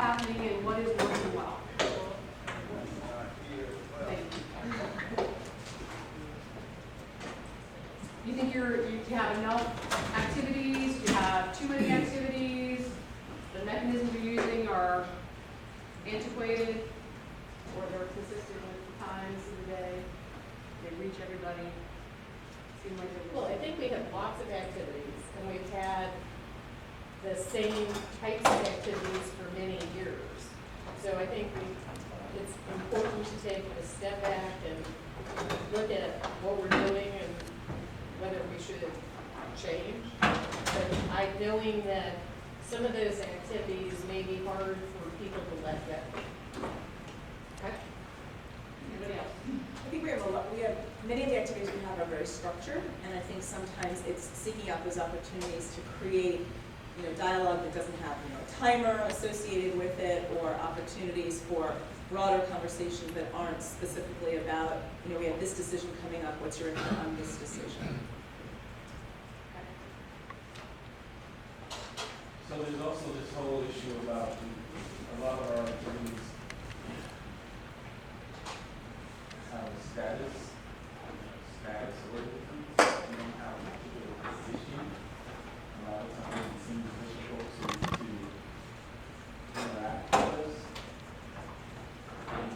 happening and what is working well. Thank you. You think you have enough activities? Do you have too many activities? The mechanisms you're using are antiquated, or they're consistent with the times of the day? They reach everybody? Seem like they're Well, I think we have lots of activities, and we've had the same types of activities for many years. So I think it's important to take a step back and look at what we're doing and whether we should change. But knowing that some of those activities may be hard for people to let go. Okay? Anybody else? I think we have many of the activities we have are very structured, and I think sometimes it's seeking out those opportunities to create, dialogue that doesn't have, a timer associated with it, or opportunities for broader conversations that aren't specifically about, we have this decision coming up, what's your input on this decision? So there's also this whole issue about a lot of our attorneys have a status or how much of a position. A lot of times it seems difficult to interact with us. And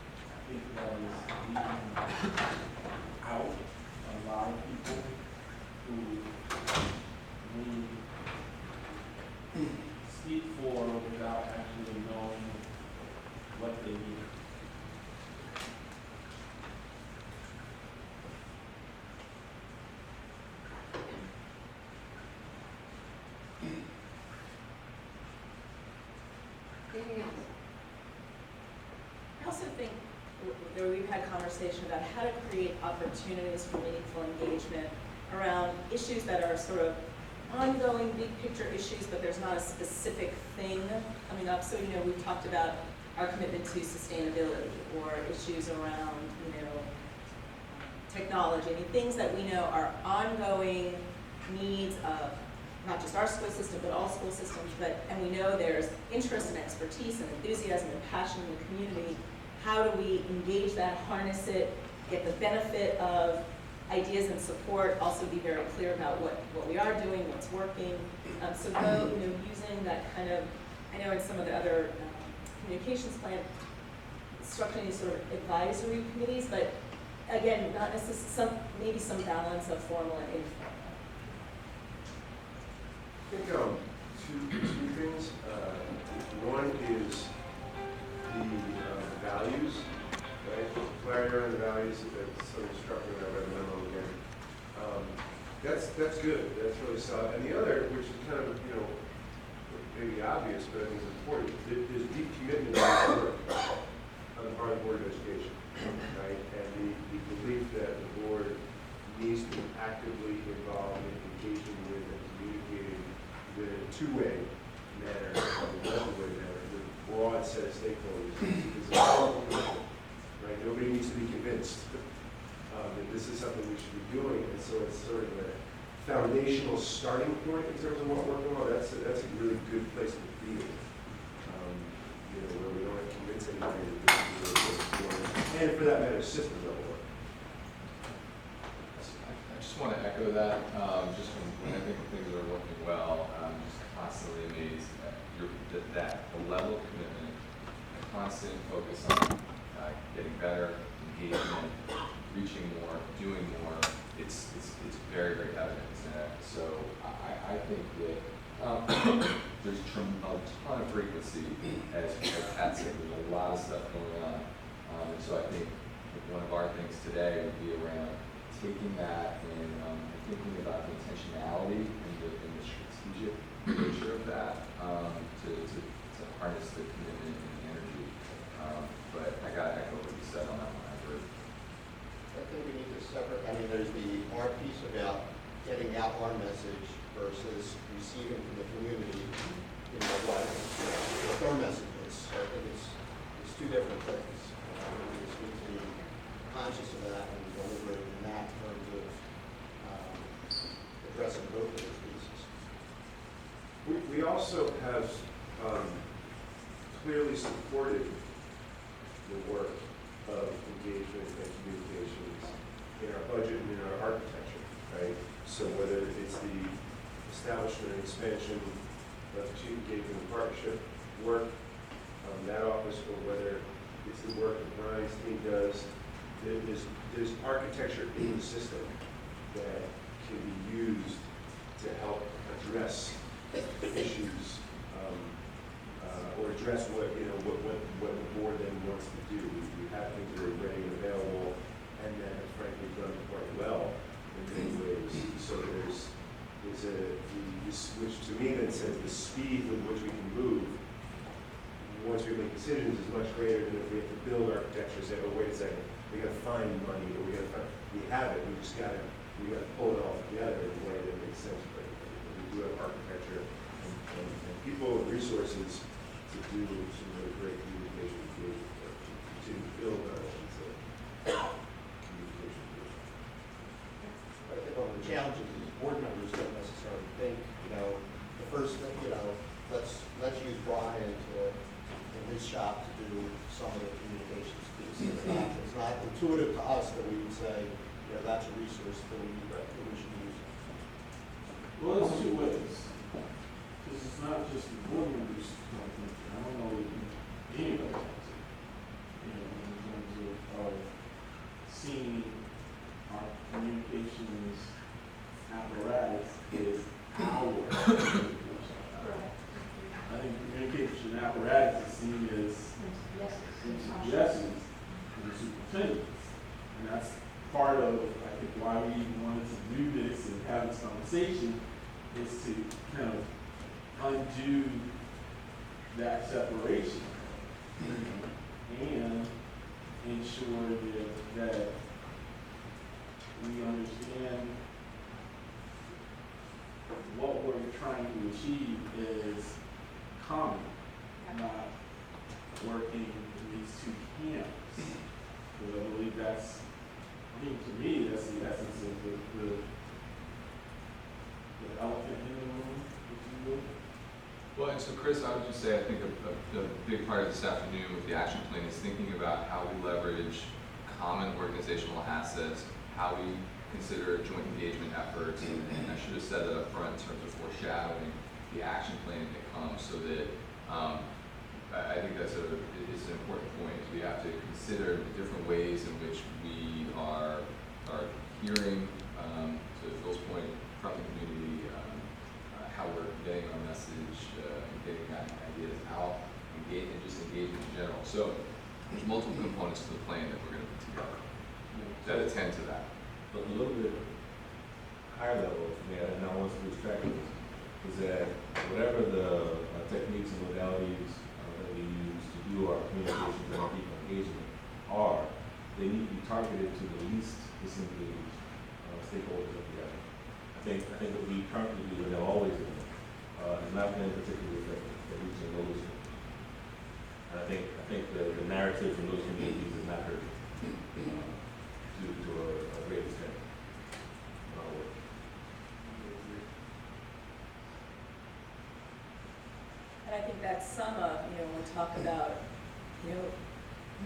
I think that is leaving out a lot of people who need speak for without actually knowing what they need. Anything else? I also think we've had conversation about how to create opportunities for meaningful engagement around issues that are sort of ongoing big picture issues, but there's not a specific thing coming up. So, we've talked about our commitment to sustainability, or issues around, technology. I mean, things that we know are ongoing needs of not just our school system, but all school systems, and we know there's interest and expertise and enthusiasm and passion in the community. How do we engage that, harness it, get the benefit of ideas and support, also be very clear about what we are doing, what's working. So using that kind of, I know in some of the other communications plan, structuring these sort of advisory committees, but again, not necessarily, maybe some balance of formal and informal. I think two things. One is the values, right? Clarity around the values that sort of struck me when I read the memo again. That's good. That's really solid. And the other, which is kind of maybe obvious, but I think it's important. There's deep commitment to this work on the part of the Board of Education, right? And the belief that the board needs to be actively involved in engaging with and communicating in a two-way manner, or a one-way manner, with a broad set of stakeholders. Is a powerful commitment, right? Nobody needs to be convinced that this is something we should be doing, and so it's sort of a foundational starting point in terms of what we're working on. That's a really good place to be in, where we don't have to convince anybody that this is really what we're doing, and for that matter, system level work. I just want to echo that. Just when I think things are working well, I'm just constantly amazed at the level of commitment, a constant focus on getting better, engagement, reaching more, doing more. It's very, very evident. So I think that there's a ton of frequency, as Pat said. There's a lot of stuff going on, and so I think one of our things today would be around taking that and thinking about the intentionality and the strategic nature of that to harness the commitment and the energy. But I got to echo what you said on that one. I think we need to separate. I mean, there's the art piece about getting out our message versus receiving from the community, what their message is. So I think it's two different things. We just need to be conscious of that and deliberating in that in terms of addressing both of those pieces. We also have clearly supported the work of engagement and communications in our budget and in our architecture, right? So whether it's the establishment and expansion of chief engagement and partnership work, that office, or whether it's the work that Brian's team does, there's architecture in the system that can be used to help address issues, or address what the board then wants to do. We have things that are ready and available, and that have frankly done quite well in many ways. So there's which to me then says the speed with which we can move once we make decisions is much greater than if we have to build architecture, say, oh, wait a second, we gotta find money, or we have it, we gotta pull it all together in a way that makes sense. But we do have architecture and people and resources to do some really great communication to continue to build on it. I think one of the challenges is board members don't necessarily think, the first thing, let's use Brian in his shop to do some of the communications piece. It's not intuitive to us that we would say, that's a resource that we should use. Well, there's two ways. Because it's not just the board members. I don't know if anybody has it. In terms of seeing our communications apparatus is our communication. I think communication apparatus is seen as suggestions from the superintendent. And that's part of, I think, why we even wanted to do this and have this conversation, is to kind of undo that separation and ensure that we understand what we're trying to achieve is common, not working in these two camps. Because I believe to me, that's the essence of the elephant in the room, if you will. Well, and so Chris, I would just say, I think a big part of this afternoon with the action plan is thinking about how we leverage common organizational assets, how we consider joint engagement efforts, and I should have said that up front in terms of foreshadowing the action plan that comes, so that I think it's an important point. We have to consider the different ways in which we are hearing, to Phil's point, from the community, how we're getting our message, and getting that ideas out, and just engagement in general. So there's multiple components to the plan that we're going to put together that attend to that. But a little bit higher level, and I want to lose track of this, is that whatever the techniques and modalities that we use to do our communications and our people engagement are, they need to be targeted to the least disengaged stakeholders that we have. I think what we currently do, and have always done, has not been particularly effective at reaching those. And I think the narrative from those communities is not heard to a great extent. And I think that's some of, when we talk about,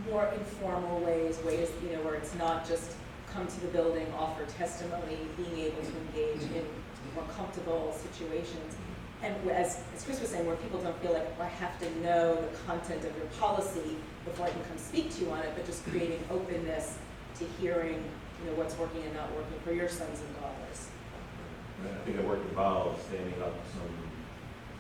more informal ways, where it's not just come to the building, offer testimony, being able to engage in more comfortable situations. And as Chris was saying, where people don't feel like, I have to know the content of your policy before I can come speak to you on it, but just creating openness to hearing, what's working and not working for your sons and daughters. And I think that work involves standing up to some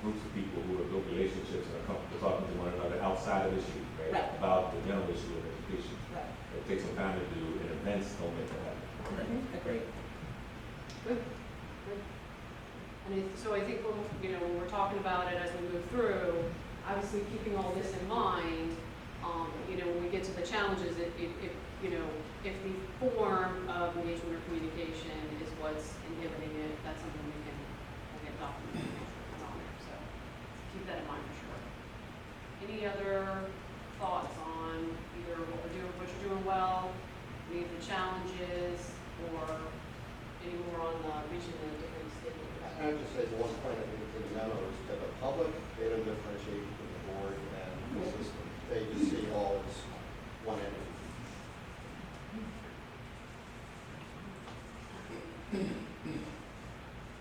groups of people who have built relationships and are comfortable talking to one another outside of issues, right? About the general issue of education. Right. It takes some time to do, and events don't make that happen. Agreed. Good. And so I think when we're talking about it as we move through, obviously keeping all this in mind, when we get to the challenges, if the form of engagement or communication is what's inhibiting it, that's something we'll get documented on there. So keep that in mind for sure. Any other thoughts on either what you're doing well, any of the challenges, or any more on reaching the different stakeholders? I would just say the one point I think it's in the memo is that the public, they don't differentiate between the board and the they just see it all as one entity.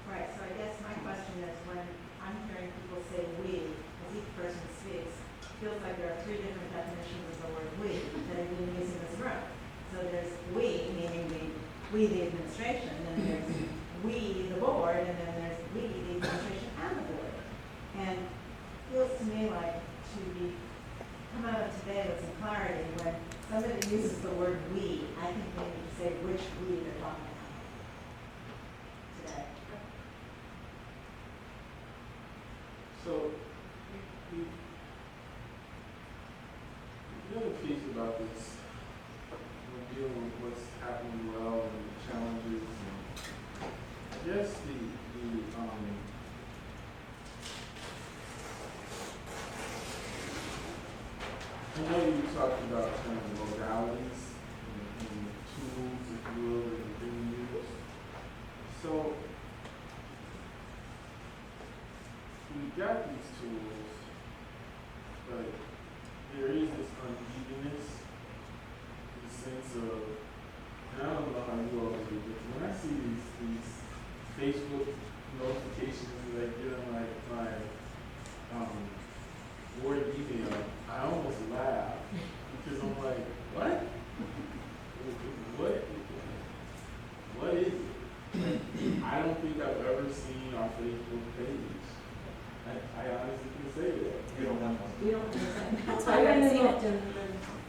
Right, so I guess my question is, when I'm hearing people say "we," as each person speaks, feels like there are three different definitions of the word "we" that are being used in this room. So there's "we," meaning we the administration, and then there's "we the board," and then there's "we the administration and the board." And it feels to me like to be come out of today with some clarity when somebody uses the word "we," I think they need to say which "we" they're talking about today. So, the other piece about this, when dealing with what's happening well and the challenges, and I guess I know you talked about kind of modalities and tools, if you will, that are being used. So, we got these tools, but there is this unevenness, this sense of, and I don't know how you all do it, but when I see these Facebook notifications that I get on my board email, I almost laugh because I'm like, what? What is it? I don't think I've ever seen our Facebook page. I honestly can say that. You don't have one. We don't understand. That's why I haven't seen it.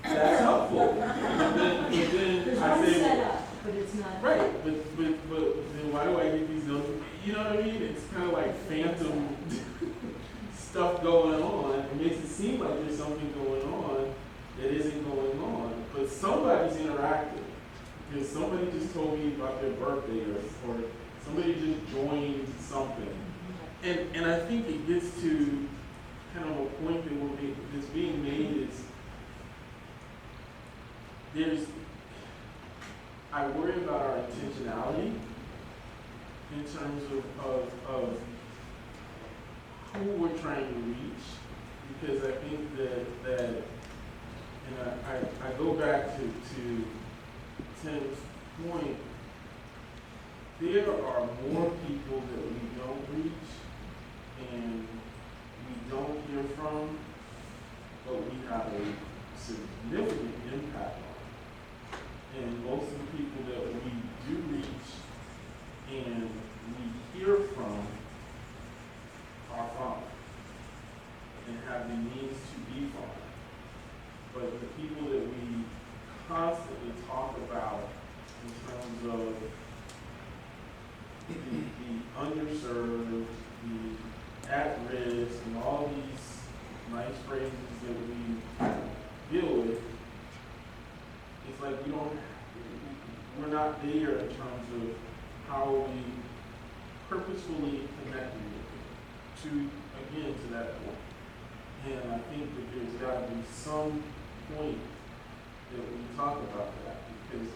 That's helpful. But then There's I one say, set up, but it's not. right, but then why do I get these notifications? You know what I mean? It's kind of like phantom stuff going on. It makes it seem like there's something going on that isn't going on. But somebody's interacting because somebody just told me about their birthday or somebody just joined something. And I think it gets to kind of a point that's being made is I worry about our intentionality in terms of who we're trying to reach, because I think that and I go back to Tim's point, there are more people that we don't reach and we don't hear from, but we have a significant impact on. And most of the people that we do reach and we hear from are farmers and have the means to be farmers. But the people that we constantly talk about in terms of the underserved, the at-risk, and all these nice phrases that we deal with, it's like we're not there in terms of how are we purposefully connecting with them to that point. And I think that there's got to be some point that we talk about that, because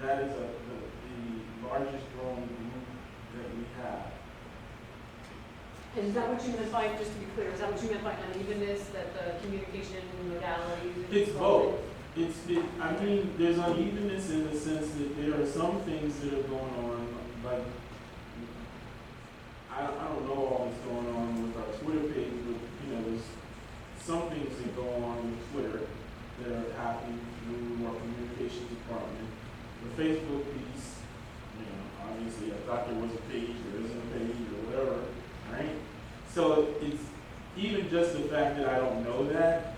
that is the largest growing group that we have. And is that what you meant by, just to be clear, is that what you meant by unevenness, that the communication modalities? It's both. I mean, there's unevenness in the sense that there are some things that are going on, like, I don't know all that's going on with our Twitter page, but, there's some things that go on with Twitter that are happening through our communications department. The Facebook piece, obviously I thought there was a page, there isn't a page, or whatever, right? So it's even just the fact that I don't know that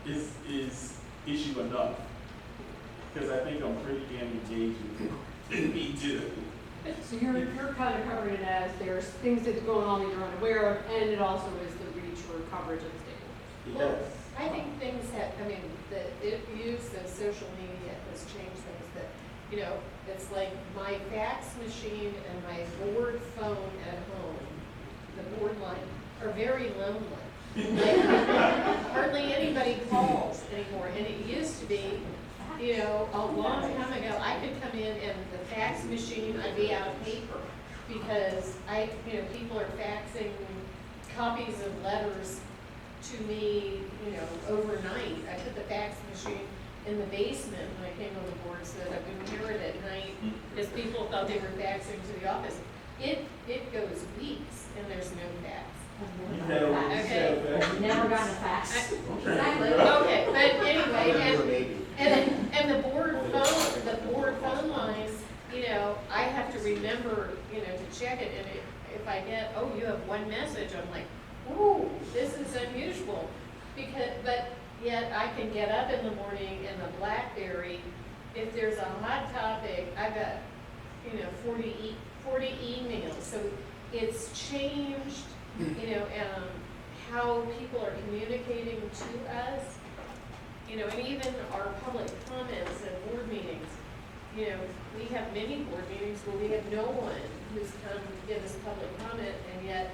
is issue enough, because I think I'm pretty damn engaged with me too. So you're kind of covering it as there's things that's going on that you're unaware of, and it also is the reach or coverage of the stakeholders. Well, Yes. I think things the use of social media has changed things that, it's like my fax machine and my board phone at home, the board line, are very lonely. Like, hardly anybody calls anymore, and it used to be, a long time ago, I could come in and the fax machine, I'd be out of paper, because people are faxing copies of letters to me, overnight. I put the fax machine in the basement when I came on the board so that I wouldn't hear it at night, because people thought they were faxing to the office. It goes weeks and there's no fax. I've never gotten a fax. Exactly. Okay, but anyway, Maybe. and the board phone lines, I have to remember, to check it, and if I get, oh, you have one message, I'm like, ooh, this is unusual. But yet I can get up in the morning in the BlackBerry, if there's a hot topic, I've got, 40 emails, so it's changed, how people are communicating to us, and even our public comments at board meetings. We have many board meetings where we have no one who's come to give us public comment, and yet,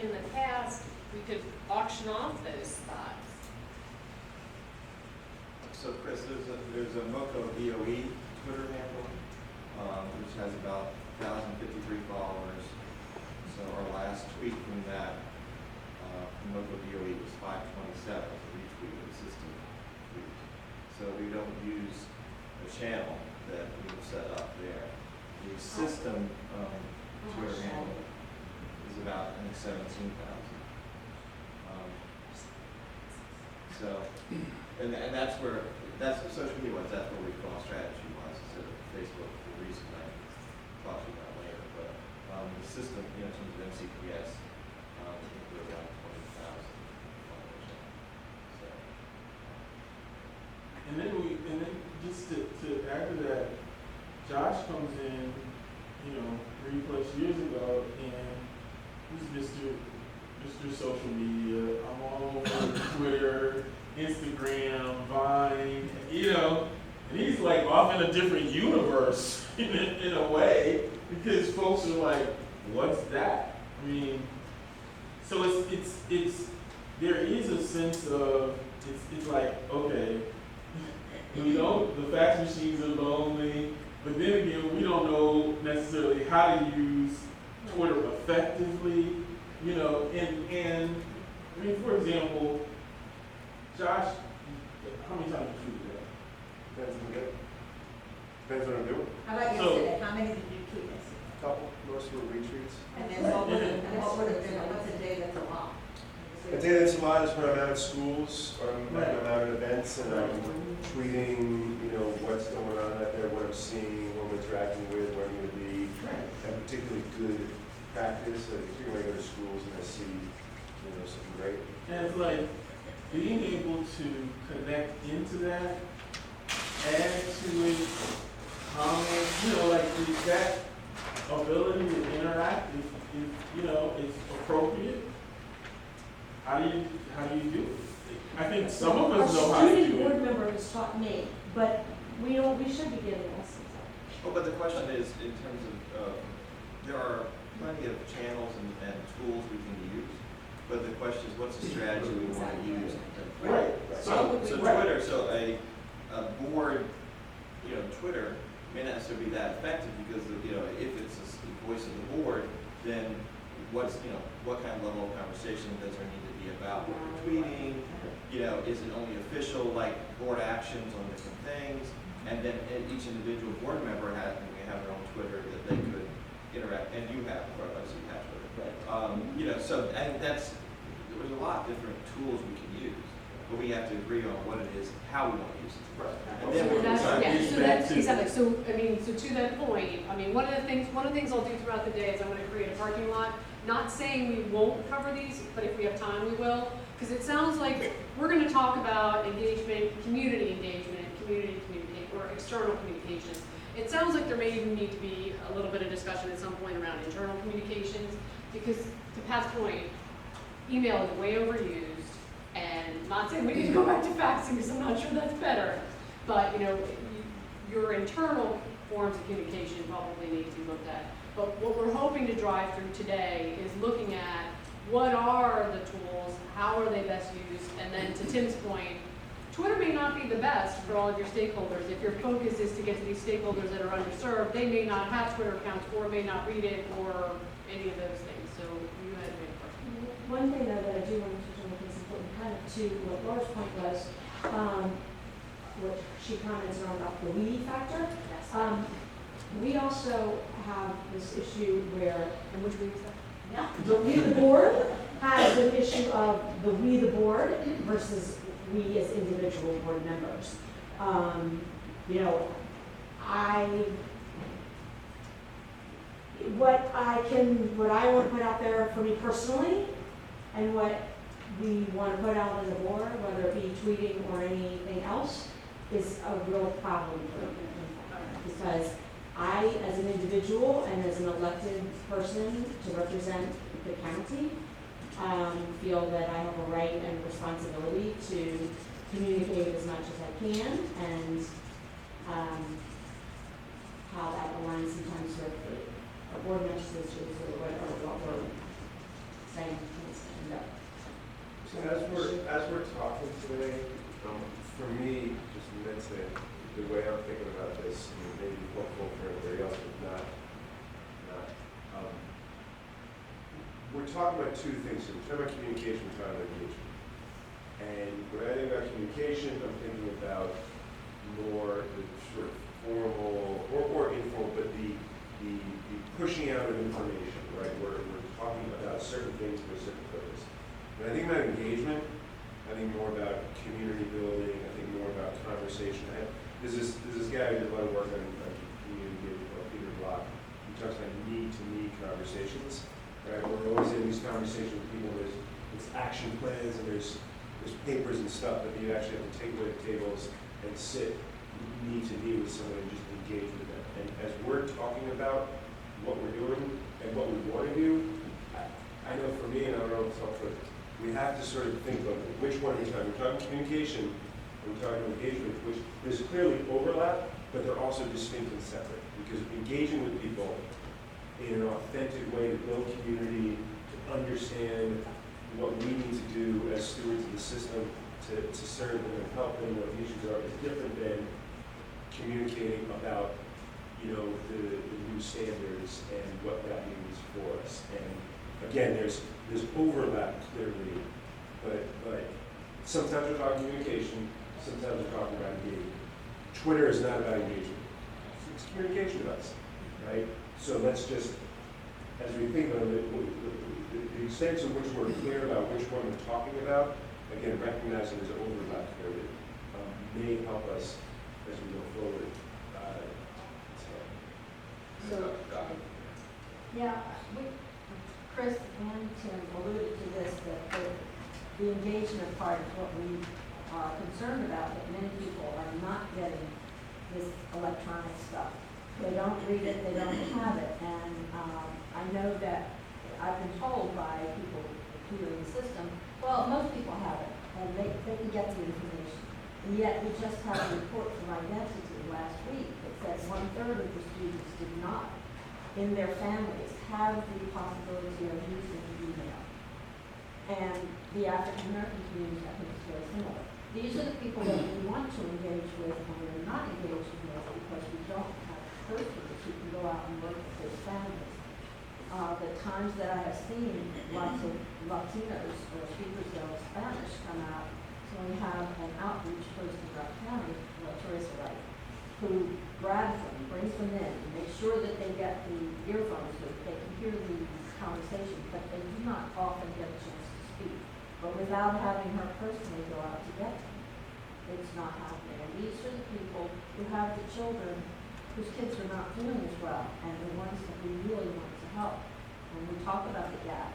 in the past, we could auction off those spots. So Chris, there's a Moco VOE Twitter handle, which has about 1,053 followers. So our last tweet from that, from Moco VOE was 527, a retweet of the system tweet. So we don't use a channel that we have set up there. The system Twitter handle is about, I think, 17,000. And that's social media wise, that's where we fall strategy wise instead of Facebook, for the reason I talked to you about later. But the system, in terms of MCPS, I think we're around 20,000 followers. So. And then just to add to that, Josh comes in, 3+ years ago, and he's Mr. Social Media. I'm all over Twitter, Instagram, Vine, and he's like off in a different universe in a way, because folks are like, what's that? I mean, so it's there is a sense of, it's like, okay, the fax machines are lonely, but then again, we don't know necessarily how to use Twitter effectively, and I mean, for example, Josh, how many times did you do that? Depends on the day. Depends what I'm doing. How about So- yesterday? How many did you keep us? Couple, most were retreats. And then what would have been, what's a day that's a lot? A day that's a lot is when I'm out at schools, or I'm out at events, and I'm tweeting, what's going on out there, what I'm seeing, what I'm interacting with, where I'm going to be. And particularly good practice, particularly when I go to schools and I see, something great. And it's like being able to connect into that, add to it, comment, like that ability to interact, if it's appropriate. How do you do it? I think some of us know how to A student do board it. member has taught me, but we should be getting lessons. Well, but the question is, in terms of, there are plenty of channels and tools we can use, but the question is, what's the strategy we want to use? Right. So Right. Twitter, so a board, Twitter may not necessarily be that effective because, if it's the voice of the board, then what kind of level of conversation does there need to be about what you're tweeting? Is it only official, like board actions on different things? And then each individual board member have their own Twitter that they could interact, and you have, or obviously you have Twitter. So I think there's a lot of different tools we can use, but we have to agree on what it is, how we want to use it. And then we'll decide. Exactly. So to that point, one of the things I'll do throughout the day is I'm going to create a parking lot. Not saying we won't cover these, but if we have time, we will. Because it sounds like we're going to talk about engagement, community, or external communications. It sounds like there may even need to be a little bit of discussion at some point around internal communications, because to Pat's point, email is way overused, and not saying we need to go back to faxing, because I'm not sure that's better, but your internal forms of communication probably need to be looked at. But what we're hoping to drive through today is looking at what are the tools, how are they best used, and then to Tim's point, Twitter may not be the best for all of your stakeholders. If your focus is to get to these stakeholders that are underserved, they may not have Twitter accounts or may not read it or any of those things. So you had a question. One thing though that I do want to touch on, because kind of to what Laura's point was, what she commented on about the we factor. We also have this issue where, And which we was that? the we the board has an issue of the we the board versus we as individual board members. You know, what I want to put out there for me personally, and what we want to put out as a board, whether it be tweeting or anything else, is a real problem for me. Because I, as an individual and as an elected person to represent the county, feel that I have a right and responsibility to communicate as much as I can, and how that aligns sometimes with the board messages or whatever, what we're saying. So as we're talking today, for me, just immensely, the way I'm thinking about this, and maybe helpful for everybody else, but not, we're talking about two things here. We're talking about communication, we're talking about engagement. And when I think about communication, I'm thinking about more the sort of formal or informal, but the pushing out of information, right? We're talking about certain things for a certain purpose. When I think about engagement, I think more about community building, I think more about conversation. There's this guy who did a lot of work on community engagement called Peter Block. He talks about need-to-need conversations, right? We're always in these conversations with people, there's action plans and there's papers and stuff, but you actually have to take away the tables and sit need-to-need with someone and just engage with them. And as we're talking about what we're doing and what we want to do, I know for me, and I don't know if it's helpful, we have to sort of think about which one are we talking. We're talking communication, we're talking engagement, which there's clearly overlap, but they're also distinct and separate. Because engaging with people in an authentic way to build community, to understand what we need to do as stewards of the system to serve them and help them what the issues are is different than communicating about, you know, the new standards and what that means for us. And again, there's overlap clearly, but sometimes we're talking communication, sometimes we're talking about engagement. Twitter is not about engagement. It's a communication device, right? So let's just, as we think about it, the extent to which we're clear about which one we're talking about, again, recognizing there's an overlap clearly, may help us as we go forward. Yeah, Chris and Tim alluded to this, that the engagement part is what we are concerned about, that many people are not getting this electronic stuff. They don't read it, they don't have it, and I know that I've been told by people who are in the system, well, most people have it, and they can get the information. And yet, we just had a report from Identity last week that said 1/3 of the students did not, in their families, have the possibility of using email. And the African American community, I think, is very similar. These are the people that we want to engage with, and we're not engaging with because we don't have persons who can go out and work with their families. The times that I have seen lots of Latinos or speakers of Spanish come out, so we have an outreach person in our county, Teresa Wright, who grabs them, brings them in, makes sure that they get the earphones so that they can hear the conversation, but they do not often get a chance to speak. But without having her personally go out to get them, it's not happening. And these are the people who have the children whose kids are not doing as well, and the ones that we really want to help. And we talk about the gap,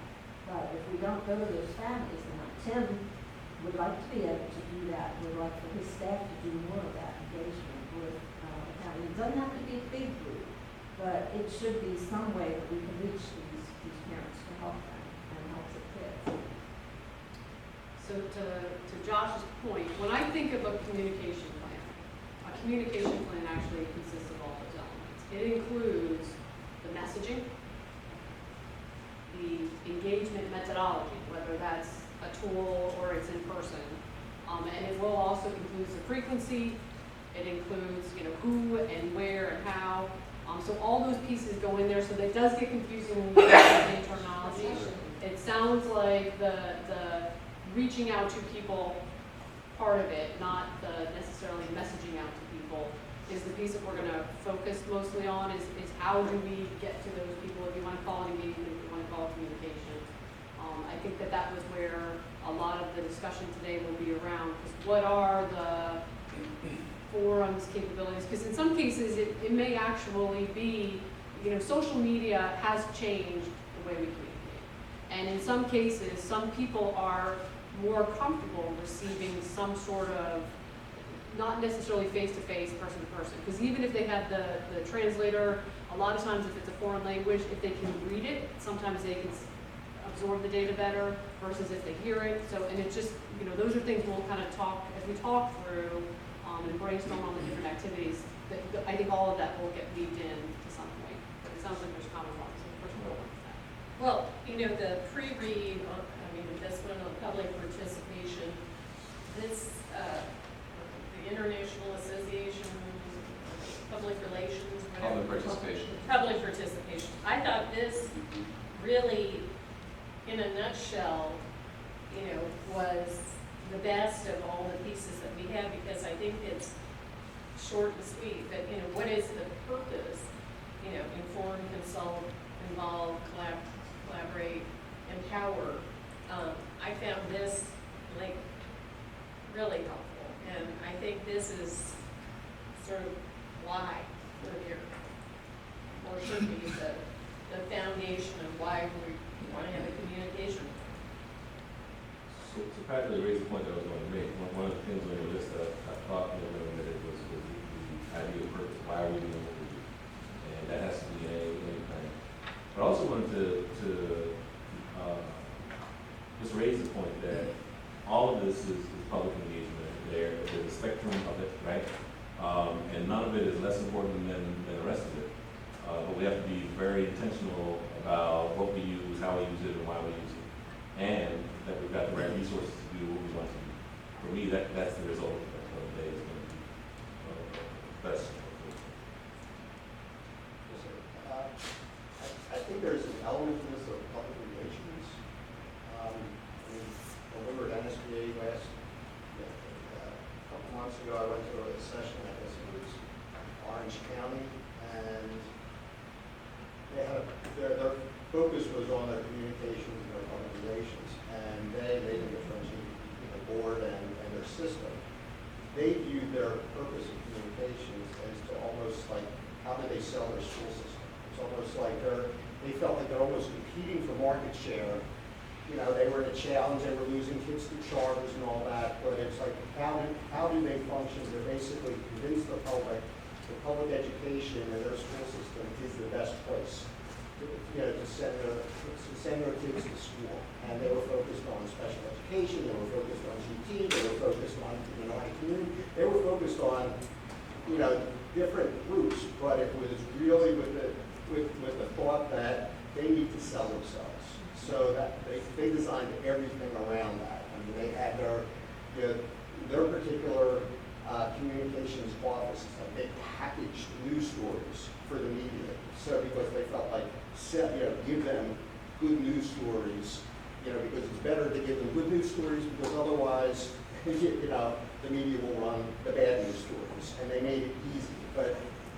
but if we don't go to those families, and Tim would like to be able to do that, would like for his staff to do more of that engagement with the county. It doesn't have to be a big group, but it should be some way that we can reach these parents to help them and help the kids. So to Josh's point, when I think of a communication plan actually consists of all those elements. It includes the messaging, the engagement methodology, whether that's a tool or it's in person. And it will also include the frequency. It includes, you know, who and where and how. So all those pieces go in there, so that does get confusing when you use the terminology. It sounds like the reaching out to people part of it, not the necessarily messaging out to people, is the piece that we're gonna focus mostly on, is how do we get to those people, if you wanna call it engagement, if you wanna call it communication. I think that was where a lot of the discussion today will be around, is what are the forums capabilities, because in some cases, it may actually be, social media has changed the way we communicate. And in some cases, some people are more comfortable receiving some sort of, not necessarily face-to-face, person-to-person, because even if they have the translator, a lot of times if it's a foreign language, if they can read it, sometimes they can absorb the data better versus if they hear it. So, and it's just, those are things we'll kind of talk, as we talk through and brainstorm on the different activities, that I think all of that will get weaved in to some point. But it sounds like there's common ones, so first of all, Well, the pre-read, this one on public participation, this, the International Association, Public Relations, whatever. Public participation. Public participation. I thought this really, in a nutshell, was the best of all the pieces that we have, because I think it's short and sweet, but, what is the purpose? Inform, consult, involve, collaborate, empower. I found this, really helpful, and I think this is sort of why we're here, or should be the foundation of why we want to have a communication. So Patrick raised the point that I was going to make. One of the things on your list that I thought when we did was the idea of purpose. Why are we doing what we do? And that has to be in any plan. But I also wanted to just raise the point that all of this is public engagement. There's a spectrum of it, right? And none of it is less important than the rest of it. But we have to be very intentional about what we use, how we use it, and why we use it. And that we've got the right resources to do what we want to do. For me, that's the result of the day is going to be best. I think there's an element to this of public relations. When we were at NSBA a couple months ago, I went to a session, I guess it was Orange County, and they had their focus was on their communications and their public relations, and they made a difference between the board and their system. They viewed their purpose of communications as to almost like, how do they sell their school system? It's almost like they felt like they're almost competing for market share. They were in a challenge, they were losing kids to charters and all that, but it's like, how do they function to basically convince the public education and their school system is the best place to send their kids to school. And they were focused on special education, they were focused on GT, they were focused on minority community, they were focused on different groups, but it was really with the thought that they need to sell themselves. So that they designed everything around that. They had their particular communications office, they packaged news stories for the media. So because they felt like, give them good news stories, because it's better to give them good news stories, because otherwise, the media will run the bad news stories, and they made it easy. But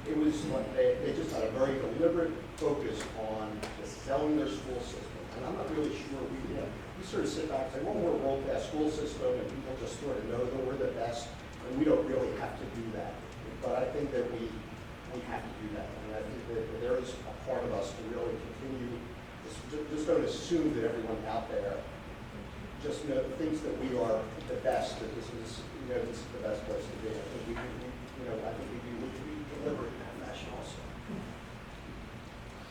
it was like they just had a very deliberate focus on just selling their school system. And I'm not really sure we sort of sit back and say, well, we're a world-class school system, and people just sort of know that we're the best, and we don't really have to do that. But I think that we have to do that. And I think that there is a part of us to really continue, just don't assume that everyone out there just thinks that we are the best, that this is the best place to be. I think we deliver in that fashion also.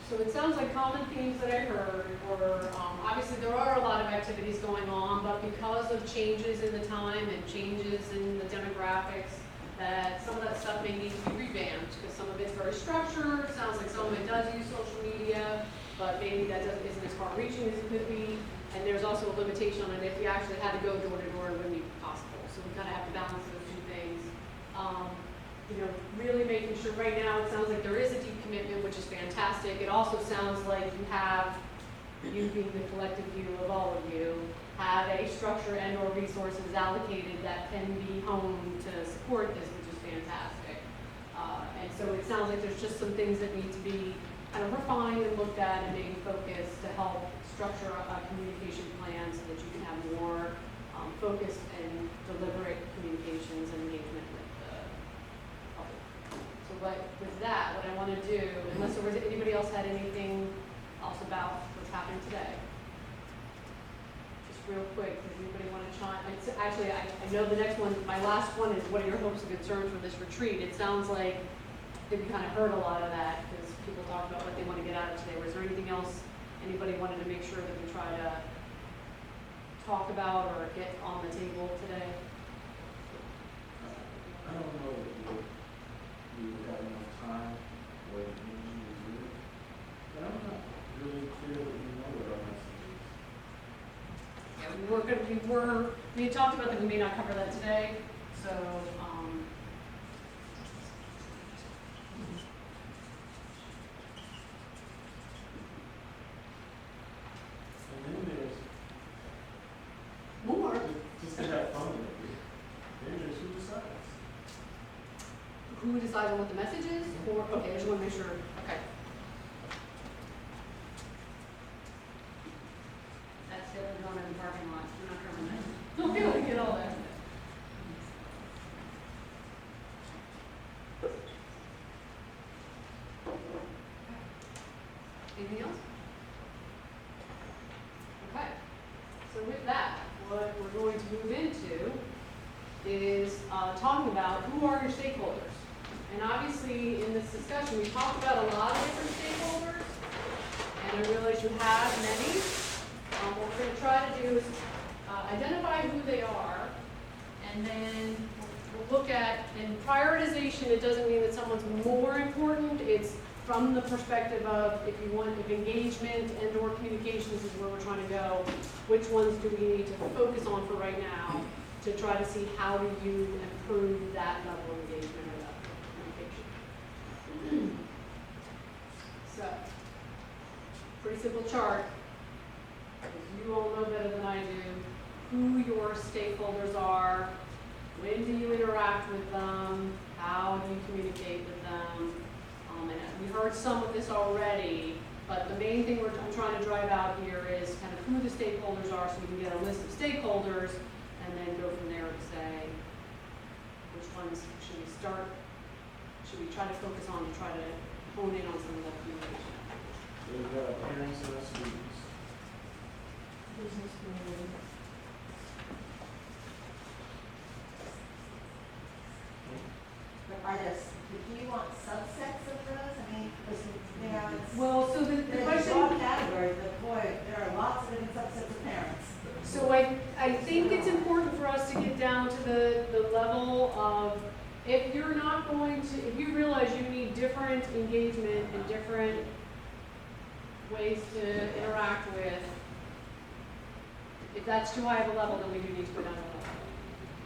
So it sounds like common themes that I heard were, obviously there are a lot of activities going on, but because of changes in the time and changes in the demographics, that some of that stuff may need to be revamped, because some of it's very structured, sounds like some of it does use social media, but maybe that isn't as far reaching as it could be, and there's also a limitation on it if you actually had to go door to door, it wouldn't be possible, so we kind of have to balance those two things. Really making sure right now, it sounds like there is a deep commitment, which is fantastic. It also sounds like you being the collective view of all of you, have a structure and or resources allocated that can be honed to support this, which is fantastic. And so it sounds like there's just some things that need to be kind of refined and looked at and maybe focused to help structure a communication plan so that you can have more focused and deliberate communications and engagement with the public. So with that, what I want to do, unless there was anybody else had anything else about what's happening today? Just real quick, does anybody want to chime? Actually, I know the next one, my last one is what are your hopes and concerns for this retreat? It sounds like that you kind of heard a lot of that because people talk about what they want to get out of today. Was there anything else anybody wanted to make sure that we try to talk about or get on the table today? I don't know if you would have enough time or energy to do it, but I'm not really clear that we know what our message is. Yeah, we had talked about that we may not cover that today, so, And then there's, more. just to have fun with it, then there's who decides. Who decides on what the message is? Or, okay, I just want to make sure, okay. That's the other one in the parking lot, we're not covering that. Okay, we get all that. Anything else? Okay, so with that, what we're going to move into is talking about who are your stakeholders. And obviously, in this discussion, we talked about a lot of different stakeholders, and I realize you have many. What we're going to try to do is identify who they are, and then we'll look at, in prioritization, it doesn't mean that someone's more important, it's from the perspective of if you want, if engagement and or communications is where we're trying to go, which ones do we need to focus on for right now to try to see how do you improve that level of engagement or that communication. So, pretty simple chart. You all know better than I do who your stakeholders are, when do you interact with them, how do you communicate with them. And we heard some of this already, but the main thing I'm trying to drive out here is kind of who the stakeholders are so we can get a list of stakeholders and then go from there to say which ones should we start, should we try to focus on to try to hone in on some of that communication. We've got parents and students. Business community. But are there, do you want subsets of those? I mean, you know, it's. Well, so the There's question. broad categories, but boy, there are lots of different subsets of parents. So I think it's important for us to get down to the level of, if you're not going to, if you realize you need different engagement and different ways to interact with, if that's too high of a level, then we do need to go down to a level.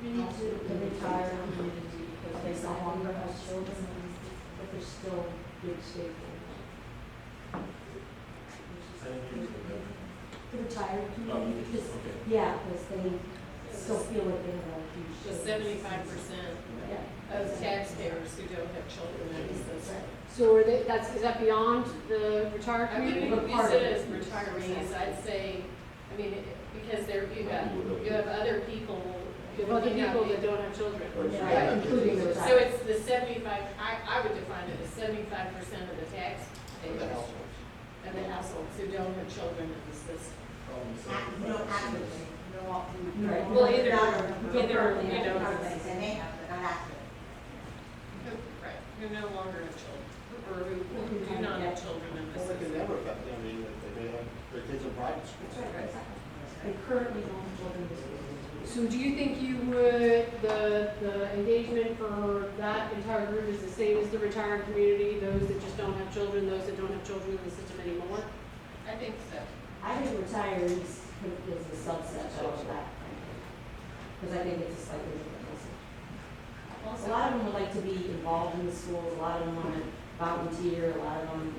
We need to retire community because they no longer have children, but they're still big stakeholders. The retired community, because, yeah, because they still feel like they have a huge. The 75% Yeah. of taxpayers who don't have children, that is those. So are they, is that beyond the retired I community? wouldn't use it as retirees, I'd say, I mean, because you have other people. You have other people that don't have children. Yeah, including the So retired. it's the 75, I would define it as 75% of the taxpayers of the households who don't have children in the system. You don't actively, you don't walk through. Right. Well, either, Currently, you know, they may have, but not active. right, who no longer have children, or who do not have children in the Well, it can system. never affect them, I mean, if they have their kids in private schools. They currently don't have children. So do you think you would, the engagement for that entire group is the same as the retired community, those that just don't have children, those that don't have children in the system anymore? I think so. I think retirees is a subset of that, because I think it's a slightly different message. A lot of them would like to be involved in the schools, a lot of them want to volunteer, a lot of them